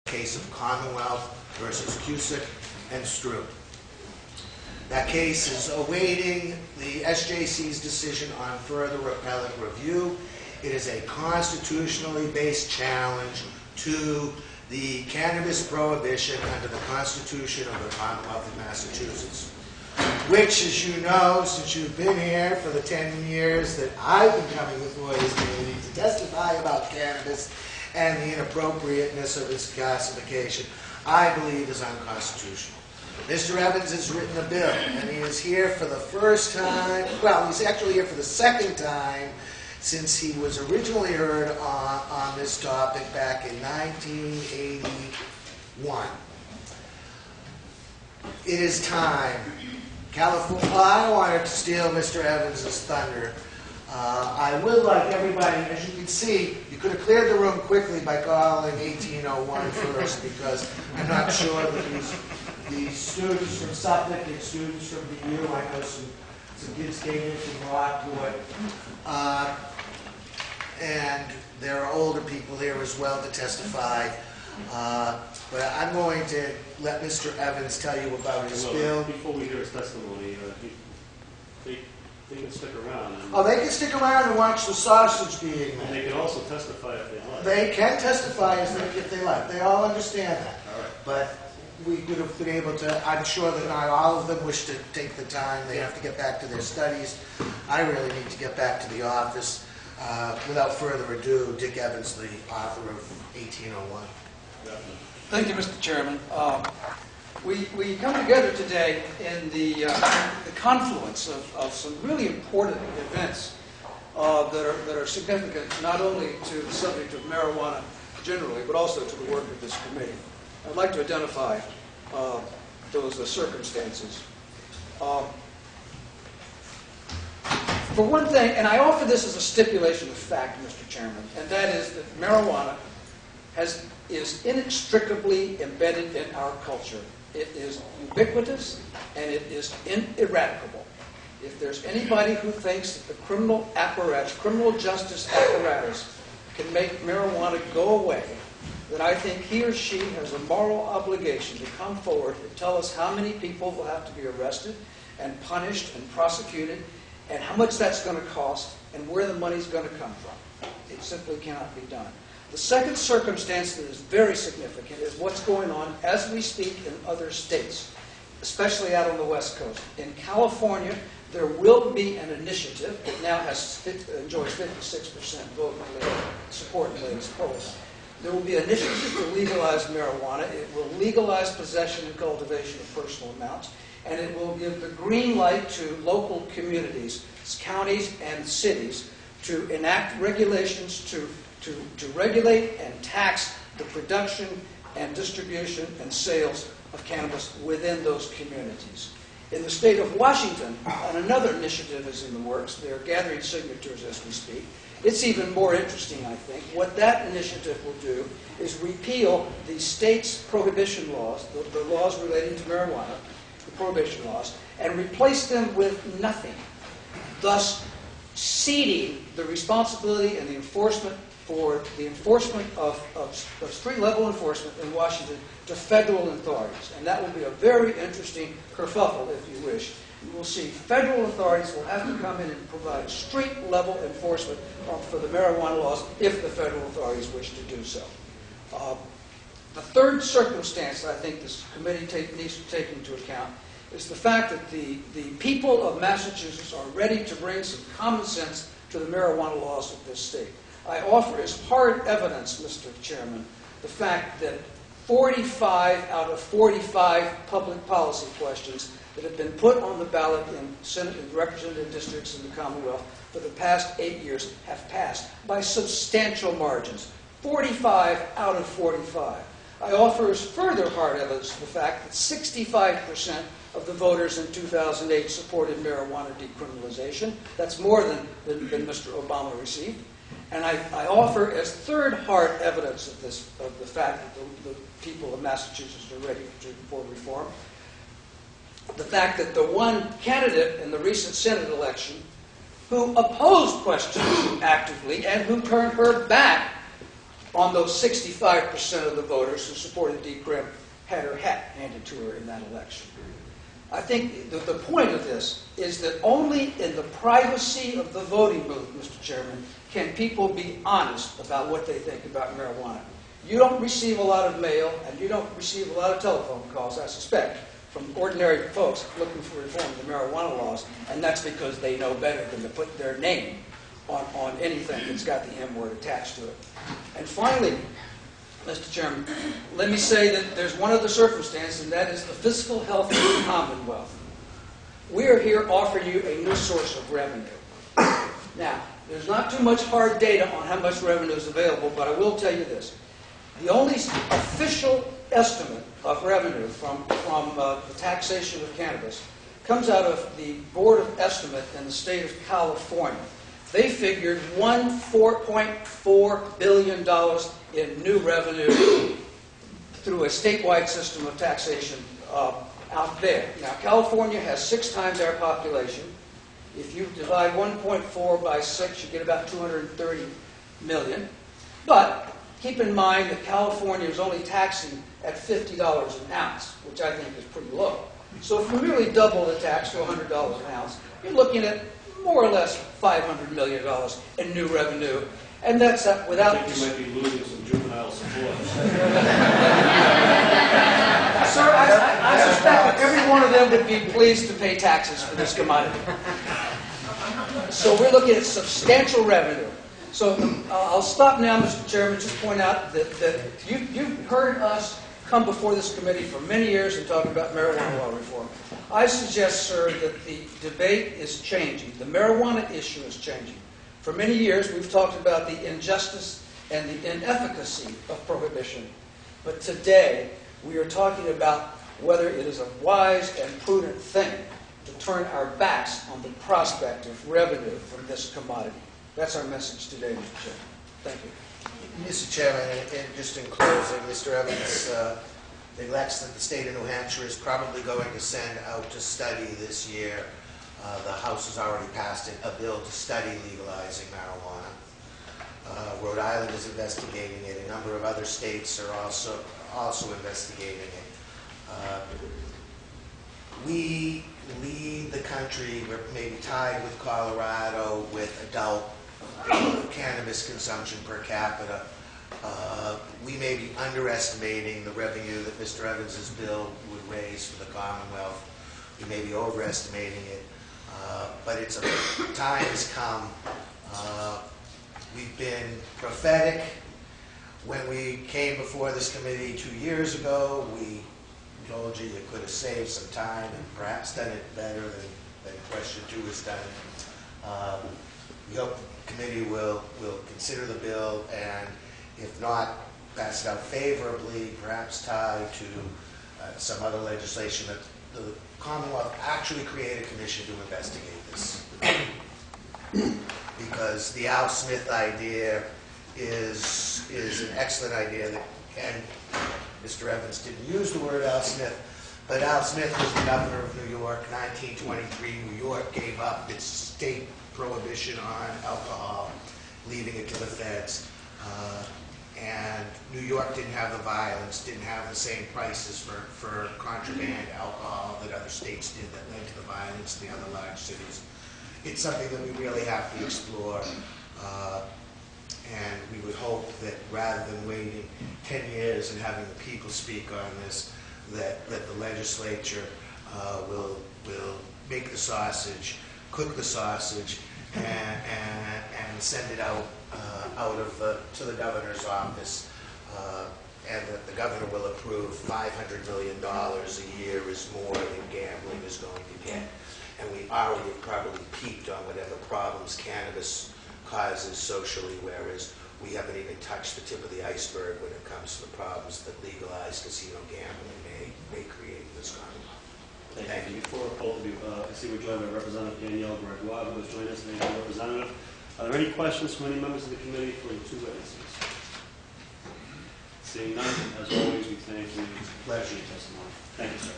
Case of Commonwealth versus Cusick and Strew. That case is awaiting the SJC's decision on further appellate review. It is a constitutionally based challenge to the cannabis prohibition under the Constitution of the Commonwealth of Massachusetts, which, as you know, since you've been here for the 10 years that I've been coming before this committee to testify about cannabis and the inappropriateness of its classification, I believe is unconstitutional. Mr. Evans has written a bill, and he is here for the first time, well, he's actually here for the second time since he was originally heard on this topic back in 1981. It is time. California, well, I don't want to steal Mr. Evans' thunder. I would like everybody, as you can see, you could have cleared the room quickly by calling 1801 first, because I'm not sure that these students from Suffolk and students from BU, I know some kids came in from Rockwood, and there are older people here as well to testify. But I'm going to let Mr. Evans tell you about his bill. Before we hear his testimony, they can stick around. Oh, they can stick around and watch the sausage being made. And they can also testify if they like. They can testify if they like. They all understand that. All right. But we could have been able to, I'm sure that not all of them wish to take the time. They have to get back to their studies. I really need to get back to the office. Without further ado, Dick Evans, the author of 1801. Thank you, Mr. Chairman. We come together today in the confluence of some really important events that are significant not only to the subject of marijuana generally, but also to the work of this committee. I'd like to identify those circumstances. For one thing, and I offer this as a stipulation of fact, Mr. Chairman, and that is that marijuana is inextricably embedded in our culture. It is ubiquitous and it is ineradicable. If there's anybody who thinks that the criminal justice apparatus can make marijuana go away, then I think he or she has a moral obligation to come forward and tell us how many people will have to be arrested and punished and prosecuted, and how much that's going to cost, and where the money's going to come from. It simply cannot be done. The second circumstance that is very significant is what's going on as we speak in other states, especially out on the West Coast. In California, there will be an initiative that now enjoys 56% vote support in latest polls. There will be an initiative to legalize marijuana. It will legalize possession and cultivation of personal amounts, and it will give the green light to local communities, counties, and cities to enact regulations to regulate and tax the production and distribution and sales of cannabis within those communities. In the state of Washington, another initiative is in the works. They're gathering signatures as we speak. It's even more interesting, I think. What that initiative will do is repeal the state's prohibition laws, the laws relating to marijuana, the prohibition laws, and replace them with nothing, thus ceding the responsibility and the enforcement for the enforcement of street-level enforcement in Washington to federal authorities. And that will be a very interesting kerfuffle, if you wish. You will see federal authorities will have to come in and provide street-level enforcement for the marijuana laws if the federal authorities wish to do so. The third circumstance that I think this committee needs to take into account is the fact that the people of Massachusetts are ready to bring some common sense to the marijuana laws of this state. I offer as hard evidence, Mr. Chairman, the fact that 45 out of 45 public policy questions that have been put on the ballot in Senate and representative districts in the Commonwealth for the past 8 years have passed by substantial margins. 45 out of 45. I offer as further hard evidence the fact that 65% of the voters in 2008 supported marijuana decriminalization. That's more than Mr. Obama received. And I offer as third hard evidence of the fact that the people of Massachusetts are ready for reform, the fact that the one candidate in the recent Senate election who opposed questions actively and who turned her back on those 65% of the voters who supported Dee Krim had her hat handed to her in that election. I think the point of this is that only in the privacy of the voting booth, Mr. Chairman, can people be honest about what they think about marijuana. You don't receive a lot of mail, and you don't receive a lot of telephone calls, I suspect, from ordinary folks looking for reform of the marijuana laws, and that's because they know better than to put their name on anything that's got the M word attached to it. And finally, Mr. Chairman, let me say that there's one other circumstance, and that is the fiscal health of the Commonwealth. We are here offering you a new source of revenue. Now, there's not too much hard data on how much revenue is available, but I will tell you this. The only official estimate of revenue from the taxation of cannabis comes out of the Board of Estimate in the state of California. They figured $4.4 billion in new revenue through a statewide system of taxation out there. Now, California has 6 times our population. If you divide 1.4 by 6, you get about 230 million. But keep in mind that California is only taxing at $50 an ounce, which I think is pretty low. So if we really double the tax to $100 an ounce, you're looking at more or less $500 million in new revenue. And that's without... I think you might be losing some juvenile support. Sir, I suspect that every one of them would be pleased to pay taxes for this commodity. So we're looking at substantial revenue. So I'll stop now, Mr. Chairman, just point out that you've heard us come before this committee for many years and talk about marijuana law reform. I suggest, sir, that the debate is changing. The marijuana issue is changing. For many years, we've talked about the injustice and the inefficacy of prohibition. But today, we are talking about whether it is a wise and prudent thing to turn our backs on the prospect of revenue from this commodity. That's our message today, Mr. Chairman. Thank you. Mr. Chairman, and just in closing, Mr. Evans neglects that the state of New Hampshire is probably going to send out to study this year. The House has already passed a bill to study legalizing marijuana. Rhode Island is investigating it. A number of other states are also investigating it. We lead the country, we're maybe tied with Colorado with adult cannabis consumption per capita. We may be underestimating the revenue that Mr. Evans' bill would raise for the Commonwealth. We may be overestimating it. But it's time has come. We've been prophetic. When we came before this committee 2 years ago, we told you could have saved some time and perhaps done it better than question 2 has done. We hope the committee will consider the bill, and if not, pass it out favorably, perhaps tied to some other legislation that the Commonwealth actually create a commission to investigate this. Because the Al Smith idea is an excellent idea, and Mr. Evans didn't use the word Al Smith, but Al Smith was the governor of New York. 1923, New York gave up its state prohibition on alcohol, leaving it to the feds. And New York didn't have the violence, didn't have the same prices for contraband alcohol that other states did that led to the violence in the other large cities. It's something that we really have to explore. And we would hope that rather than waiting 10 years and having the people speak on this, that the legislature will make the sausage, cook the sausage, and send it out to the governor's office, and that the governor will approve $500 million a year is more than gambling is going to get. And we already have probably peaked on whatever problems cannabis causes socially, whereas we haven't even touched the tip of the iceberg when it comes to the problems that legalized casino gambling may create in this Commonwealth. Thank you. Before both of you, I see we're joined by Representative Danielle Gregoire, who has joined us, and a representative. Are there any questions from any members of the committee for the 2 witnesses? Seeing none, as always, we thank you for your testimony. Thank you, sir.